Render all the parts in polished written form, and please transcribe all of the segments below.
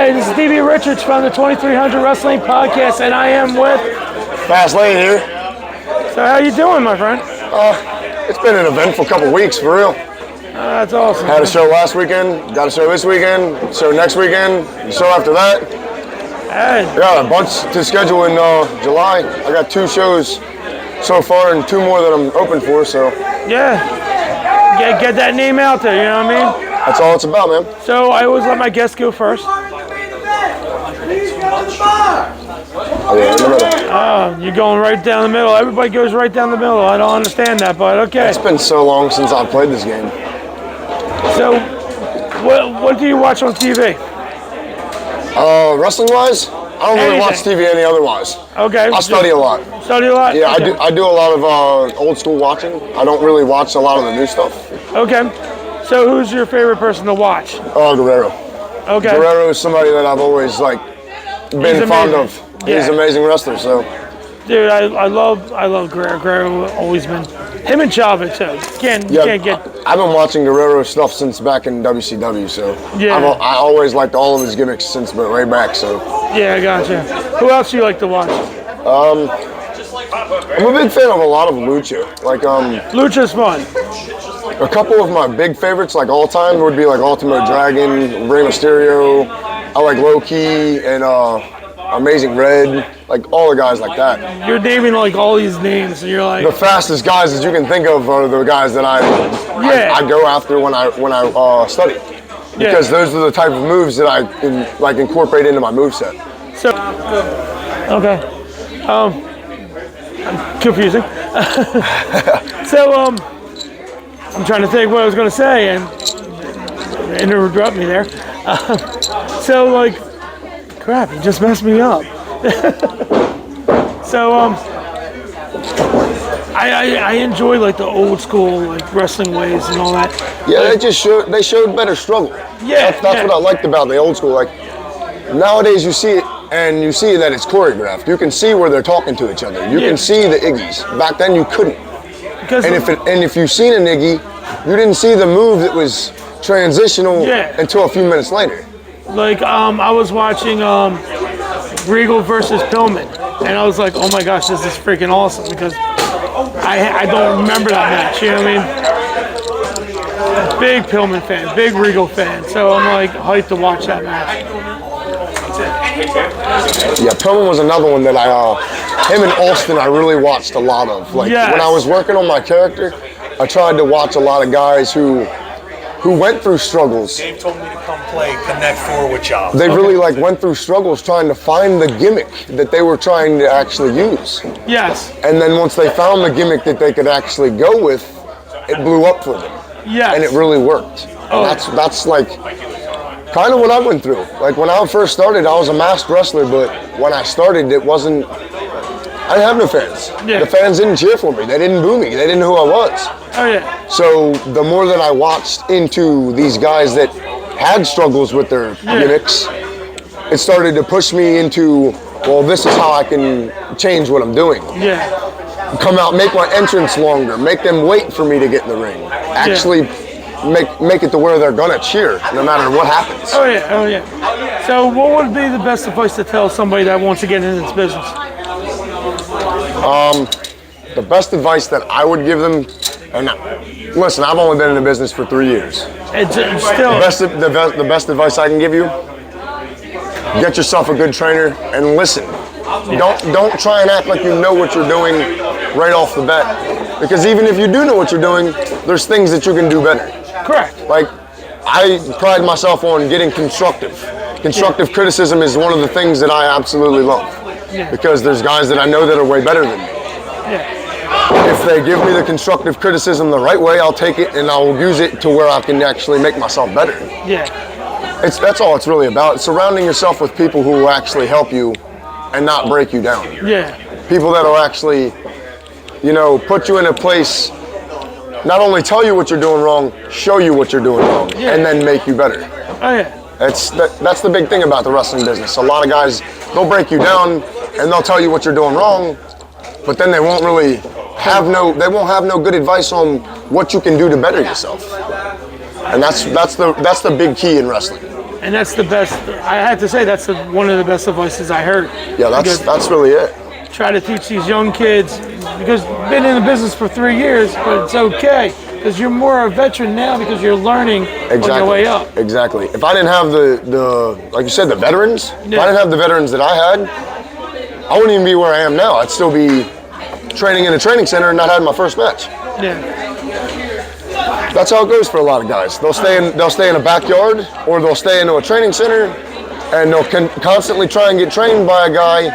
Hey, this is D.B Richards from the 2300 Wrestling Podcast, and I am with Fast Laine here. So how you doing, my friend? It's been an eventful couple weeks, for real. That's awesome. Had a show last weekend, got a show this weekend, show next weekend, the show after that. Hey. Yeah, a bunch to schedule in July. I got 2 shows so far and 2 more that I'm open for, so. Yeah. Get that name out there, you know what I mean? That's all it's about, man. So I always let my guests go first. Oh, yeah, in the middle. You're going right down the middle. Everybody goes right down the middle. I don't understand that, but okay. It's been so long since I've played this game. So, what do you watch on TV? Wrestling-wise, I don't really watch TV any otherwise. Okay. I study a lot. Study a lot? Yeah, okay. I do a lot of old school watching. I don't really watch a lot of the new stuff. Okay. So who's your favorite person to watch? Oh, Guerrero. Okay. Guerrero is somebody that I've always been fond of. Yeah. He's an amazing wrestler, so. Dude, I love Guerrero. Guerrero always been him and Chavez too. Can't get. I've been watching Guerrero stuff since back in WCW, so yeah. I always liked all of his gimmicks since way back. So. Yeah, I gotcha. Who else do you like to watch? I'm a big fan of a lot of Lucha. Lucha's fun. A couple of my big favorites, all time, would be Ultimo Dragon, Rey Mysterio. I like Low Key and Amazing Red, all the guys like that. You're naming all these names, and you're like the fastest guys that you can think of are the guys that I go after when I study, because those are the type of moves that I can incorporate into my moveset. So okay, confusing. So I'm trying to think what I was going to say, and interrupt me there. Crap, you just messed me up. So, I enjoy the old school wrestling ways and all that. Yeah, they showed better struggle. Yeah, that's what I liked about the old school. Nowadays you see it, and you see that it's choreographed. You can see where they're talking to each other. You can see the Iggies. Back then you couldn't. And if you've seen an Iggy, you didn't see the move that was transitional until a few minutes later. I was watching Regal versus Pillman, and I was like, oh my gosh, this is freaking awesome, because I don't remember that match, you know what I mean? Big Pillman fan, big Regal fan, so I'm hyped to watch that match. Yeah, Pillman was another one that him and Austin I really watched a lot of. When I was working on my character, I tried to watch a lot of guys who went through struggles. Dave told me to come play Connect 4 with y'all. They really went through struggles trying to find the gimmick that they were trying to actually use. Yes. And then once they found the gimmick that they could actually go with, it blew up for them. Yes. And it really worked. Oh. And that's kind of what I went through. When I first started, I was a masked wrestler, but when I started, I didn't have no fans. Yeah. The fans didn't cheer for me. They didn't boo me. They didn't know who I was. Oh, yeah. So the more that I watched into these guys that had struggles with their gimmicks, it started to push me into, well, this is how I can change what I'm doing. Yeah. Come out, make my entrance longer, make them wait for me to get in the ring. Actually make it to where they're gonna cheer no matter what happens. Oh, yeah, oh, yeah. So what would be the best advice to tell somebody that wants to get into this business? The best advice that I would give them, and listen, I've only been in the business for 3 years. It's still The best advice I can give you: get yourself a good trainer and listen. Don't try and act like you know what you're doing right off the bat, because even if you do know what you're doing, there's things that you can do better. correct. I pride myself on getting constructive. Constructive criticism is one of the things that I absolutely love, because there's guys that I know that are way better than me. If they give me the constructive criticism the right way, I'll take it and I'll use it to where I can actually make myself better. That's all it's really about. Surrounding yourself with people who will actually help you and not break you down. People that will actually, put you in a place, not only tell you what you're doing wrong, show you what you're doing wrong, and then make you better. That's the big thing about the wrestling business. A lot of guys, they'll break you down and they'll tell you what you're doing wrong, but then they won't really have no good advice on what you can do to better yourself. And that's the big key in wrestling. And that's the best. I had to say that's one of the best advices I heard. Yeah, that's really it. Try to teach these young kids, because been in the business for 3 years, but it's okay because you're more a veteran now because you're learning on your way up. Exactly. If I didn't have the like you said, the veterans, if I didn't have the veterans that I had, I wouldn't even be where I am now. I'd still be training in a training center and not having my first match. Yeah. That's how it goes for a lot of guys. They'll stay in a backyard, or they'll stay into a training center, and they'll constantly try and get trained by a guy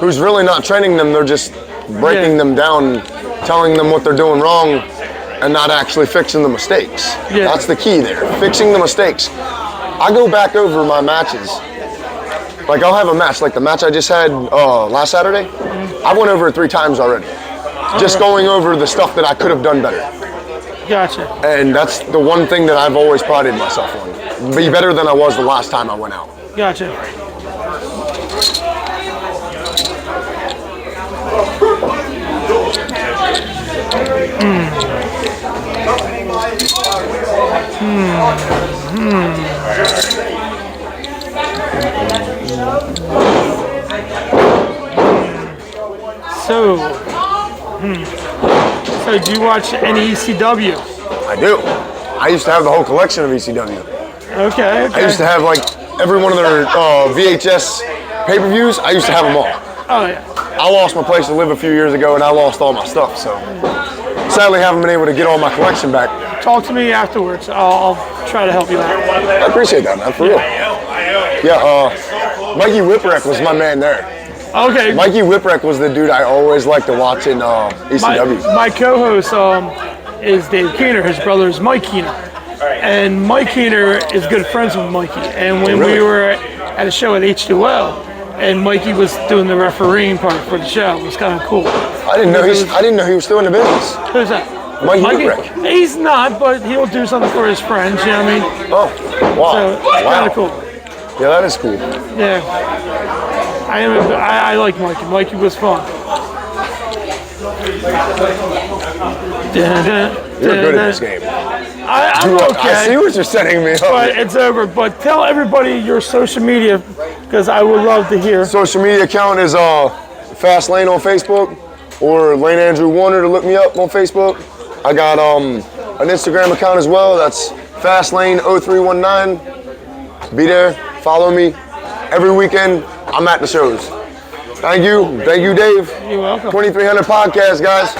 who's really not training them. They're just breaking them down, telling them what they're doing wrong, and not actually fixing the mistakes. Yeah. That's the key there, fixing the mistakes. I go back over my matches. Like I'll have a match, like the match I just had last Saturday. I went over it 3 times already. Just going over the stuff that I could have done better. Gotcha. And that's the one thing that I've always prided myself on. Be better than I was the last time I went out. Gotcha. So do you watch any ECW? I do. I used to have the whole collection of ECW. Okay. I used to have like every one of their VHS pay-per-views. I used to have them all. Oh yeah. I lost my place to live a few years ago, and I lost all my stuff. So sadly, haven't been able to get all my collection back. Talk to me afterwards. I'll try to help you out. I appreciate that, man. For real. Yeah. Mikey Whipwreck was my man there. Okay. Mikey Whipwreck was the dude I always liked to watch in ECW. My co-host is Dave Keener. His brother is Mike Keener. And Mike Keener is good friends with Mikey. And when we were at a show at H2O, and Mikey was doing the refereeing part for the show, it was kind of cool. I didn't know he was still in the business. Who's that? Mikey Whipwreck. He's not, but he'll do something for his friends, you know what I mean? Oh, wow. So it's kind of cool. Yeah, that is cool. Yeah. I like Mikey. Mikey was fun. You're good at this game. I'm okay. I see what you're setting me up. But it's over. But tell everybody your social media, because I would love to hear. Social media account is Fast Laine on Facebook, or Lane Andrew Warner to look me up on Facebook. I got an Instagram account as well. That's Fast Laine 0319. Be there. Follow me. Every weekend, I'm at the shows. Thank you, Dave. You're welcome. 2300 podcast, guys.